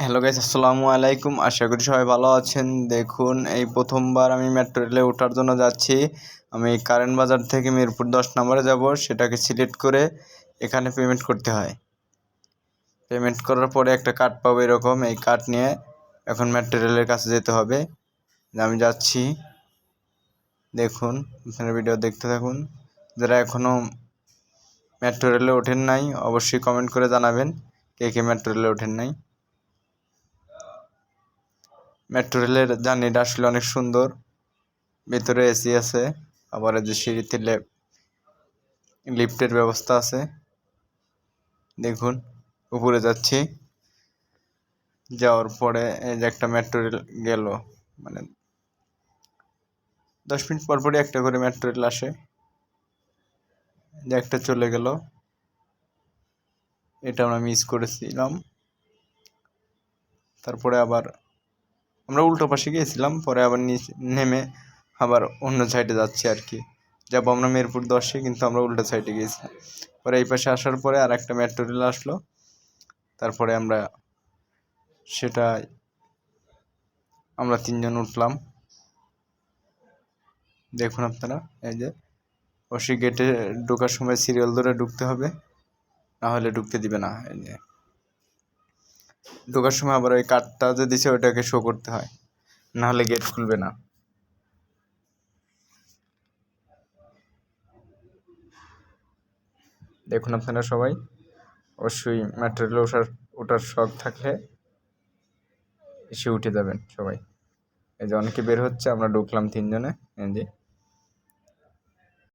Hello guys, আসসালামু আলাইকুম। আশা করি সবাই ভালো আছেন। দেখুন, এই প্রথমবার আমি মেট্রো রেলে ওঠার জন্য যাচ্ছি। আমি কারেন্ট বাজার থেকে মিরপুর 10 নম্বরে যাব। সেটাকে সিলেক্ট করে এখানে পেমেন্ট করতে হয়। পেমেন্ট করার পরে একটা কার্ড পাবো এরকম। এই কার্ড নিয়ে এখন মেট্রো রেলের কাছে যেতে হবে। আমি যাচ্ছি। দেখুন, এখানে ভিডিও দেখতে থাকুন। যারা এখনও মেট্রো রেলে ওঠেন নাই অবশ্যই কমেন্ট করে জানাবেন কে কে মেট্রো রেলে ওঠেন নাই। মেট্রো রেলের জার্নিটা আসলে অনেক সুন্দর। ভেতরে এসি আছে, আবার যে সিঁড়িতে লিফটের ব্যবস্থা আছে। দেখুন, উপরে যাচ্ছি। যাওয়ার পরে এই যে একটা মেট্রো রেল গেল, মানে 10 মিনিট পর পরই একটা করে মেট্রো রেল আসে। যে একটা চলে গেল, এটা আমরা মিস করেছিলাম। তারপরে আবার আমরা উল্টো পাশে গিয়েছিলাম, পরে আবার নেমে আবার অন্য সাইডে যাচ্ছি আর কি। যাবো আমরা মিরপুর 10-এ, কিন্তু আমরা উল্টো সাইডে গিয়েছিলাম। পরে এই পাশে আসার পরে আর একটা মেট্রো রেল আসলো। তারপরে আমরা 3 জন উঠলাম। দেখুন আপনারা, এই যে অবশ্যই গেটে ঢোকার সময় সিরিয়াল ধরে ঢুকতে হবে, না হলে ঢুকতে দিবে না। এই যে ঢোকার সময় আবার ওই কার্ডটা যে দিছে ওইটাকে শো করতে হয়, না হলে গেট খুলবে না। দেখুন আপনারা সবাই, অবশ্যই মেট্রো রেলে ওঠার শখ থাকলে এসে উঠে যাবেন সবাই। এই যে অনেকে বের হচ্ছে, আমরা ঢুকলাম 3 জনে। এই যে